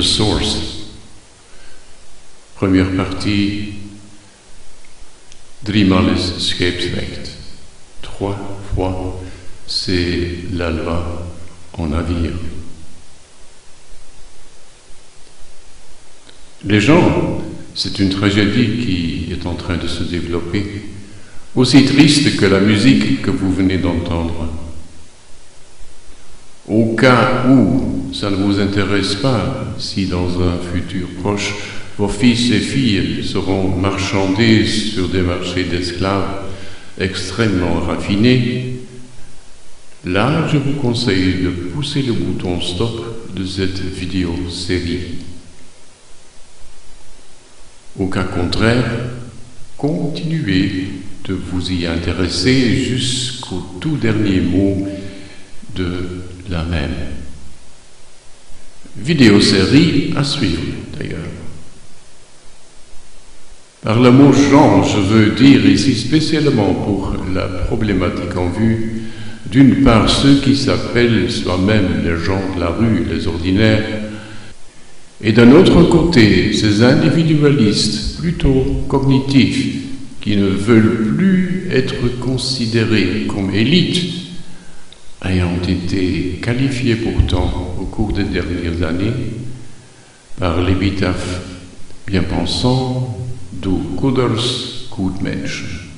The Source. Première partie, driemaal is scheepsrecht. 3 fois, c'est la loi en navire. Les gens, c'est une tragédie qui est en train de se développer, aussi triste que la musique que vous venez d'entendre. Au cas où ça ne vous intéresse pas, si dans un futur proche, vos fils et filles seront marchandés sur des marchés d'esclaves extrêmement raffinés, là, je vous conseille de pousser le bouton stop de cette vidéo-série. Au cas contraire, continuez de vous y intéresser jusqu'au tout dernier mot de la même. Vidéo-série à suivre, d'ailleurs. Par le mot genre, je veux dire ici spécialement pour la problématique en vue, d'une part ceux qui s'appellent soi-même les gens de la rue, les ordinaires, et d'un autre côté, ces individualistes plutôt cognitifs qui ne veulent plus être considérés comme élites, ayant été qualifiés pourtant au cours des dernières années par l'épitaphe bien pensant du Goeders Goedmensch,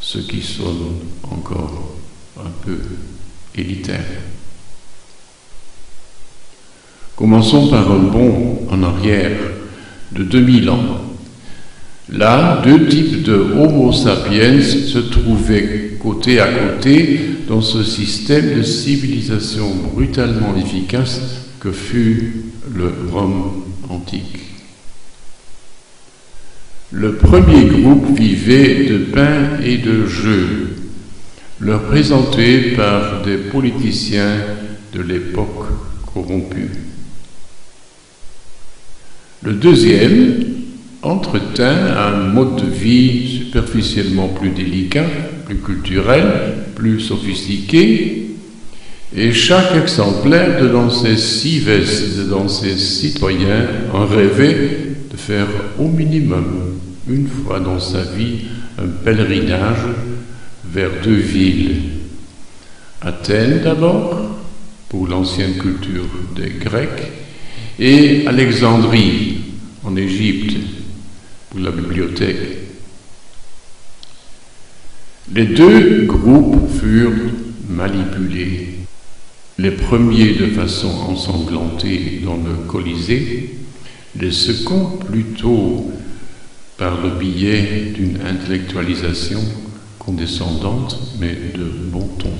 ce qui sonne encore un peu élitaire. Commençons par un bond en arrière de 2000 ans. Là, 2 types de Homo sapiens se trouvaient côté à côté dans ce système de civilisation brutalement efficace que fut le Rome antique. Le premier groupe vivait de pain et de jeux, leur présenté par des politiciens de l'époque corrompue. Le deuxième entretint un mode de vie superficiellement plus délicat, plus culturel, plus sophistiqué, et chaque exemplaire de ces 6 vestes, de ces citoyens, en rêvait de faire au minimum, une fois dans sa vie, un pèlerinage vers 2 villes. Athènes d'abord, pour l'ancienne culture des Grecs, et Alexandrie, en Égypte, pour la bibliothèque. Les 2 groupes furent manipulés. Les premiers de façon ensanglantée dans le Colisée, les seconds plutôt par le biais d'une intellectualisation condescendante mais de bon ton.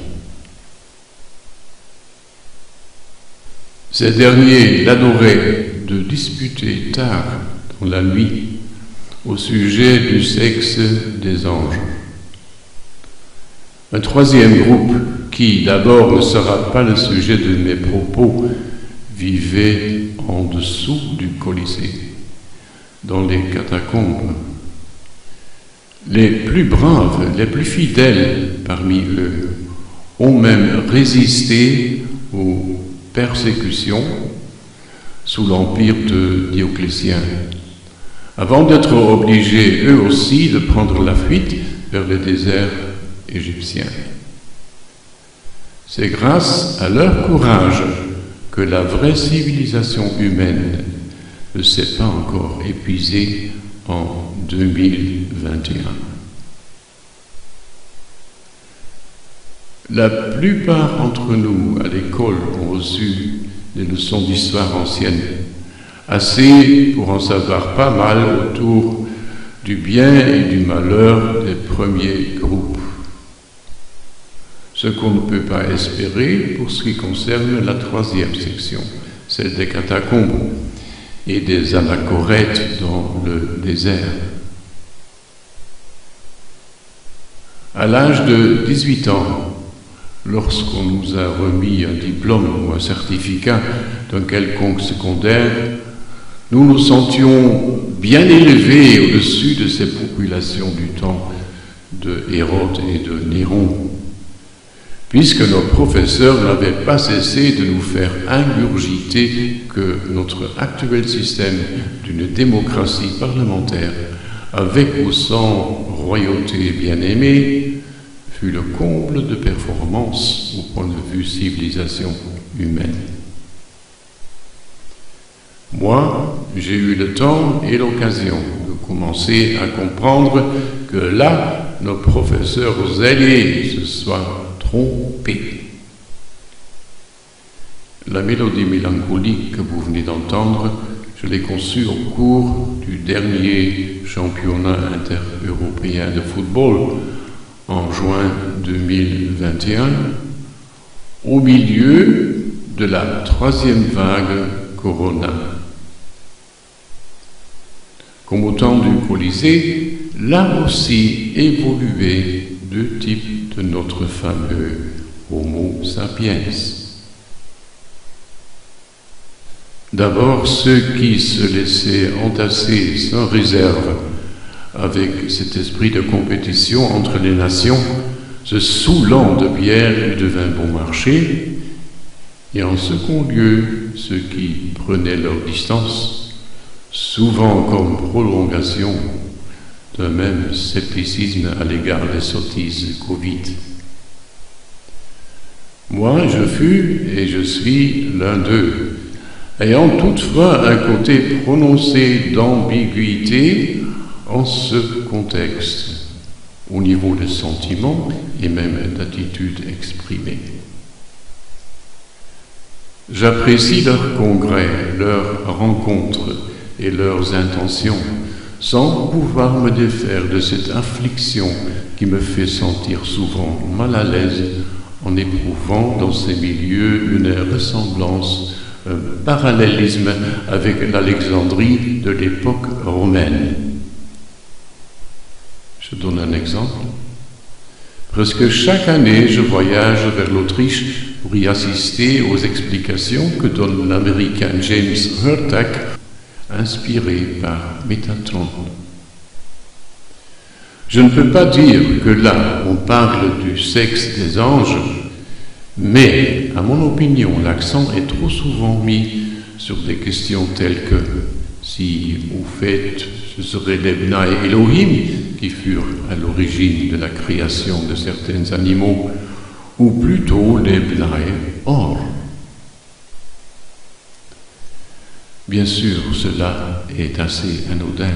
Ces derniers l'adoraient de disputer tard dans la nuit au sujet du sexe des anges. Un troisième groupe, qui d'abord ne sera pas le sujet de mes propos, vivait en dessous du Colisée, dans les catacombes. Les plus braves, les plus fidèles parmi eux, ont même résisté aux persécutions sous l'empire de Dioclétien, avant d'être obligés eux aussi de prendre la fuite vers le désert égyptien. C'est grâce à leur courage que la vraie civilisation humaine ne s'est pas encore épuisée en 2021. La plupart d'entre nous à l'école ont reçu des leçons d'histoire ancienne, assez pour en savoir pas mal autour du bien et du malheur des premiers groupes. Ce qu'on ne peut pas espérer pour ce qui concerne la 3e section, celle des catacombes et des anachorètes dans le désert. À l'âge de 18 ans, lorsqu'on nous a remis un diplôme ou un certificat d'un quelconque secondaire, nous nous sentions bien élevés au-dessus de ces populations du temps de Hérode et de Néron. puisque nos professeurs n'avaient pas cessé de nous faire ingurgiter que notre actuel système d'une démocratie parlementaire, avec ou sans royauté bien-aimée, fut le comble de performance au point de vue civilisation humaine. Moi, j'ai eu le temps et l'occasion de commencer à comprendre que là, nos professeurs zélés se soient trompés. La mélodie mélancolique que vous venez d'entendre, je l'ai conçue au cours du dernier championnat inter-européen de football en juin 2021, au milieu de la 3e vague Corona. Comme au temps du Colisée, là aussi évoluaient deux types de notre fameux Homo sapiens. D'abord, ceux qui se laissaient entasser sans réserve avec cet esprit de compétition entre les nations, se saoulant de bière et de vin bon marché, et en second lieu, ceux qui prenaient leur distance, souvent comme prolongation d'un même scepticisme à l'égard des sottises Covid. Moi, je fus et je suis l'un d'eux, ayant toutefois un côté prononcé d'ambiguïté en ce contexte, au niveau des sentiments et même d'attitudes exprimées. J'apprécie leurs congrès, leurs rencontres et leurs intentions, sans pouvoir me défaire de cette affliction qui me fait sentir souvent mal à l'aise en éprouvant dans ces milieux une ressemblance, un parallélisme avec l'Alexandrie de l'époque romaine. Je donne un exemple. Presque chaque année, je voyage vers l'Autriche pour y assister aux explications que donne l'Américain James Hurtak, inspiré par Métatron. Je ne peux pas dire que là, on parle du sexe des anges, mais, à mon opinion, l'accent est trop souvent mis sur des questions telles que si, au fait, ce seraient les Bnai Elohim qui furent à l'origine de la création de certains animaux, ou plutôt les Bnai Or. Bien sûr, cela est assez anodin,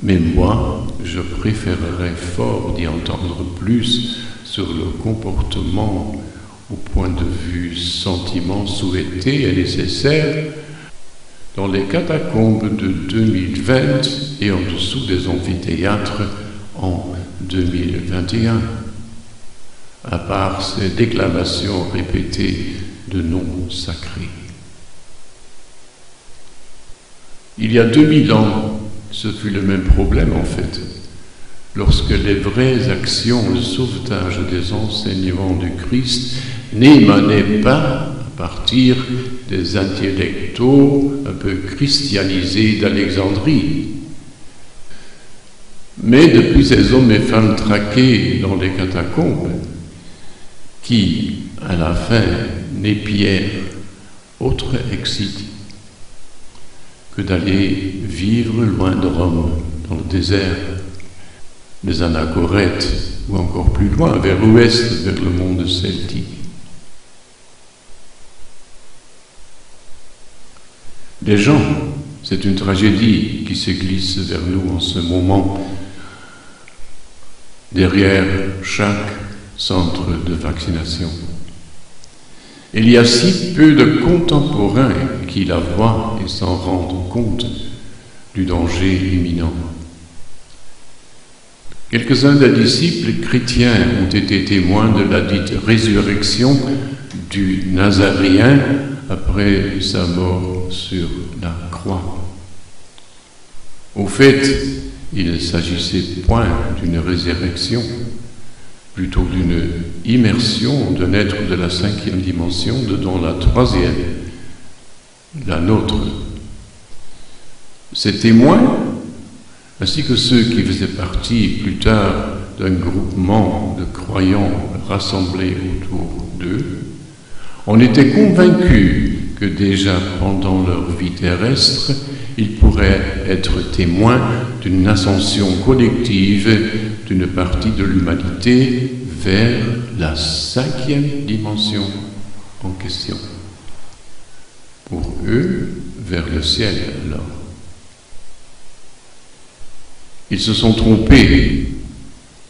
mais moi, je préférerais fort d'y entendre plus sur le comportement au point de vue sentiment souhaité et nécessaire dans les catacombes de 2020 et en dessous des amphithéâtres en 2021, à part ces déclamations répétées de noms sacrés. Il y a 2000 ans, ce fut le même problème en fait, lorsque les vraies actions de sauvetage des enseignements du Christ n'émanaient pas à partir des intellectos un peu christianisés d'Alexandrie, mais depuis ces hommes et femmes traqués dans les catacombes, qui, à la fin, n'épièrent autre excité que d'aller vivre loin de Rome, dans le désert, des Anachorètes, ou encore plus loin, vers l'ouest, vers le monde celtique. Les gens, c'est une tragédie qui se glisse vers nous en ce moment, derrière chaque centre de vaccination. Il y a si peu de contemporains qui la voient et s'en rendent compte du danger imminent. Quelques-uns des disciples chrétiens ont été témoins de la dite résurrection du Nazaréen après sa mort sur la croix. Au fait, il ne s'agissait point d'une résurrection, plutôt d'une immersion d'un être de la 5e dimension dedans la 3e, la nôtre. Ces témoins, ainsi que ceux qui faisaient partie plus tard d'un groupement de croyants rassemblés autour d'eux, on était convaincu que déjà pendant leur vie terrestre, ils pourraient être témoins d'une ascension collective d'une partie de l'humanité vers la 5e dimension en question. Pour eux, vers le ciel alors. Ils se sont trompés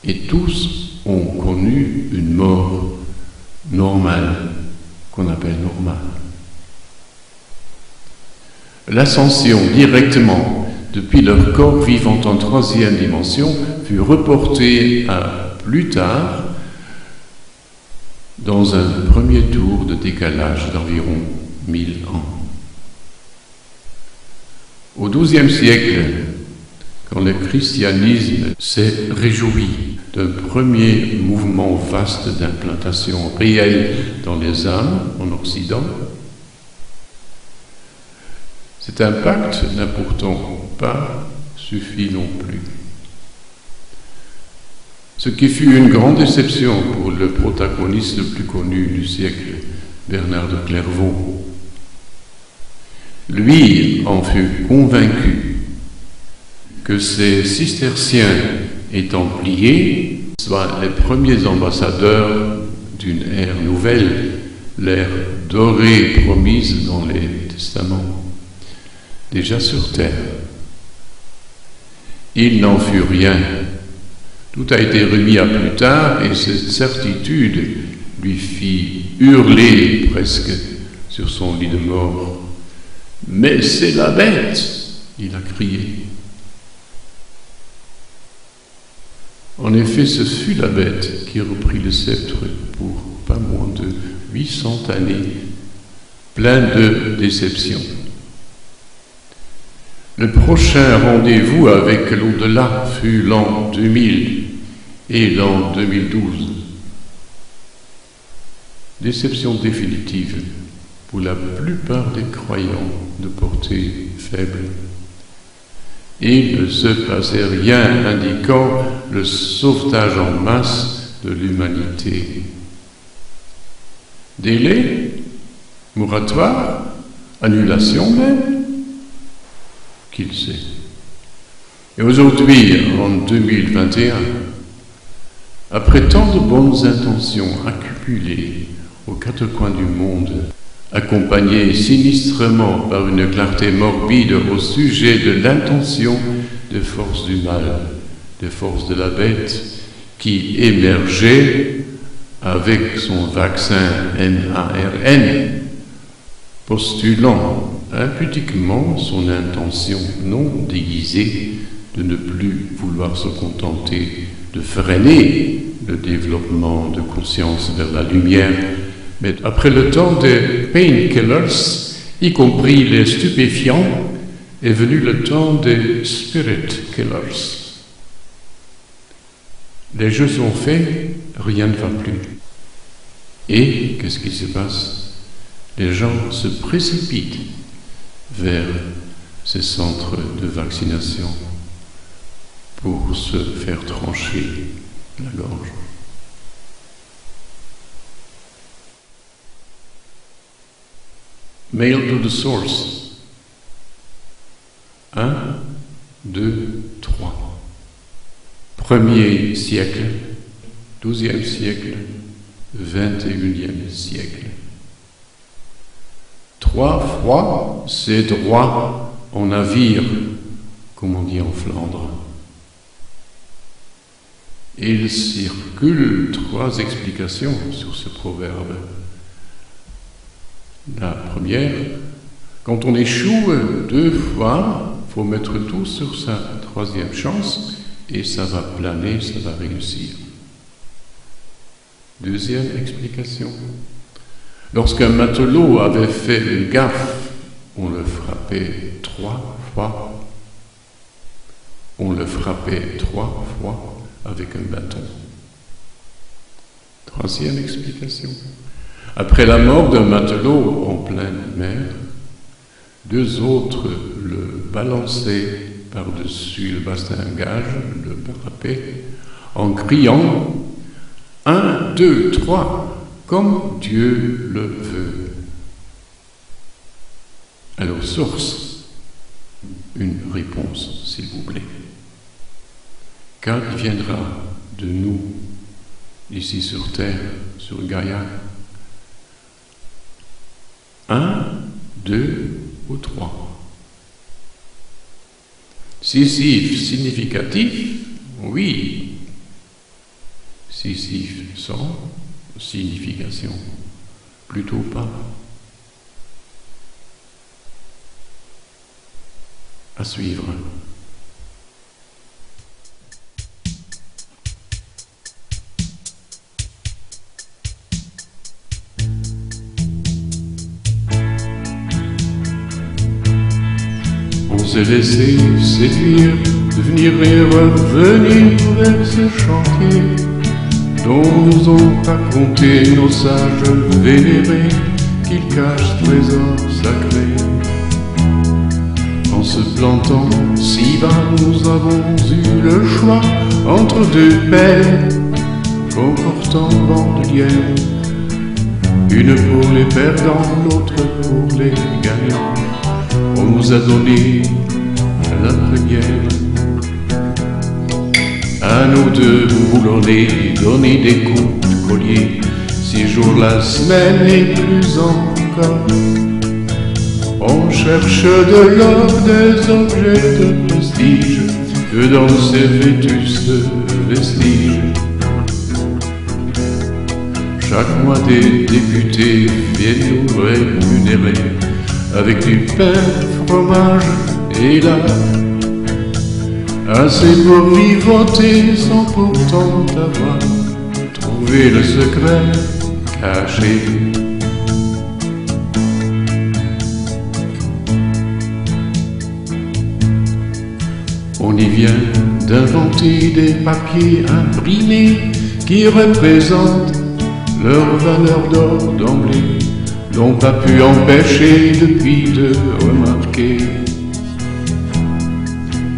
et tous ont connu une mort normale, qu'on appelle normale. L'ascension directement depuis leur corps vivant en 3e dimension fut reportée à plus tard dans un premier tour de décalage d'environ 1000 ans. Au XIIe siècle, quand le christianisme s'est réjoui d'un premier mouvement vaste d'implantation réelle dans les âmes en Occident, cet impact n'a pourtant pas suffi non plus. Ce qui fut une grande déception pour le protagoniste le plus connu du siècle, Bernard de Clairvaux. Lui en fut convaincu que ces cisterciens et templiers soient les premiers ambassadeurs d'une ère nouvelle, l'ère dorée promise dans les testaments, déjà sur terre. Il n'en fut rien. Tout a été remis à plus tard et cette certitude lui fit hurler presque sur son lit de mort. « Mais c'est la bête !» il a crié. En effet, ce fut la bête qui reprit le sceptre pour pas moins de 800 années, plein de déceptions. Le prochain rendez-vous avec l'au-delà fut l'an 2000 et l'an 2012. Déception définitive pour la plupart des croyants de portée faible. Il ne se passait rien indiquant le sauvetage en masse de l'humanité. Délai, moratoire, annulation même, qu'il sait. Et aujourd'hui, en 2021, après tant de bonnes intentions accumulées aux quatre coins du monde, accompagnées sinistrement par une clarté morbide au sujet de l'intention des forces du mal, des forces de la bête, qui émergeait avec son vaccin MARN, postulant impudiquement son intention non déguisée de ne plus vouloir se contenter de freiner le développement de conscience vers la lumière. Mais après le temps des painkillers, y compris les stupéfiants, est venu le temps des spirit killers. Les jeux sont faits, rien ne va plus. Et qu'est-ce qui se passe? Les gens se précipitent vers ces centres de vaccination pour se faire trancher la gorge. Mail to the source. 1, 2, 3. Premier siècle, 12e siècle, 21e siècle. 3 fois, c'est droit en navire, comme on dit en Flandre. Il circule 3 explications sur ce proverbe. La première, quand on échoue 2 fois, il faut mettre tout sur sa 3e chance et ça va planer, ça va réussir. Deuxième explication, lorsqu'un matelot avait fait une gaffe, on le frappait 3 fois. On le frappait 3 fois avec un bâton. Troisième explication. Après la mort d'un matelot en pleine mer, 2 autres le balançaient par-dessus le bastingage, le parapet, en criant « 1, 2, 3 » comme Dieu le veut. Alors, source, une réponse, s'il vous plaît. Car il viendra de nous, ici sur Terre, sur Gaïa, 1, 2 ou 3. Scisif significatif, oui. Scisif sans signification, plutôt pas. À suivre. On s'est laissé séduire, devenir et revenir vers ce chantier dont nous ont raconté nos sages vénérés qu'ils cachent trésors sacrés. En se plantant si bas, nous avons eu le choix entre deux paires comportant bandelières, une pour les perdants, l'autre pour les gagnants. On nous a donné la première. À nous deux boulonnés, donner des coups de collier, 6 jours la semaine et plus encore. On cherche de l'or, des objets de prestige, que dans ces vétustes vestiges. Chaque mois des députés viennent nous rémunérer avec du pain, fromage et lard, assez pour vivoter sans pourtant avoir trouvé le secret caché. On y vient d'inventer des papiers imprimés qui représentent leur valeur d'or d'emblée, n'ont pas pu empêcher depuis de remarquer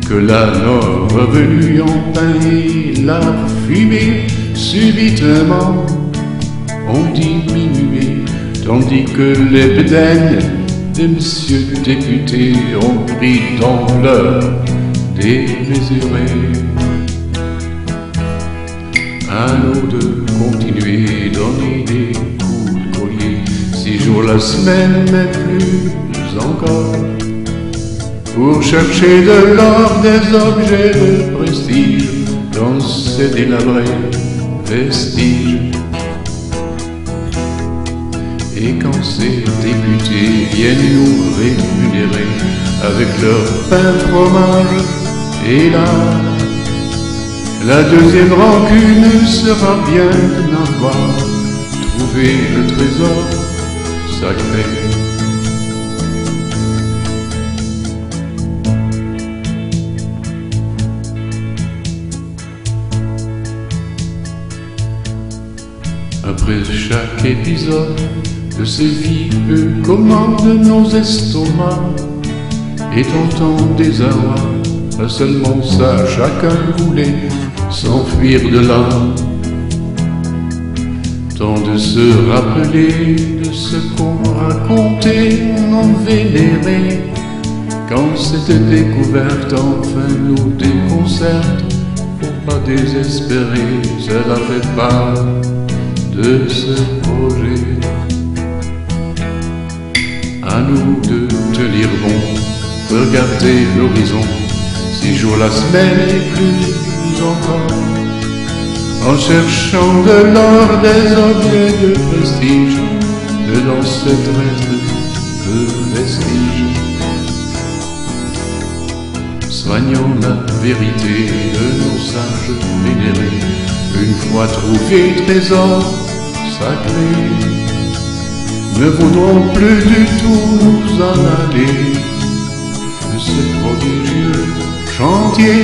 que la nos revenus en pain et la fumée subitement ont diminué, tandis que les bedaines des messieurs députés ont pris d'ampleur démesurée. À nous de continuer, donner des coups de collier, 6 jours la semaine, mais plus encore, pour chercher de l'or, des objets de prestige dans ces délabrés vestiges. Et quand ces députés viennent nous rémunérer avec leur pain, fromage et lard, la deuxième rancune sera bien de n'avoir trouvé le trésor sacré. Après chaque épisode de ces vies peu commandes, nos estomacs étant en désarroi, pas seulement ça, chacun voulait s'enfuir de là. Temps de se rappeler de ce qu'on racontait, on vénérait, quand cette découverte enfin nous déconcerte. Faut pas désespérer, cela fait part de ce projet. À nous de tenir bon, regarder l'horizon, 6 jours la semaine et plus encore, en cherchant de l'or, des objets de prestige, que dans cette traître de vestiges. Soignons la vérité de nos sages vénérés, une fois trouvé trésor sacré, ne voudrons plus du tout nous en aller de ce prodigieux chantier.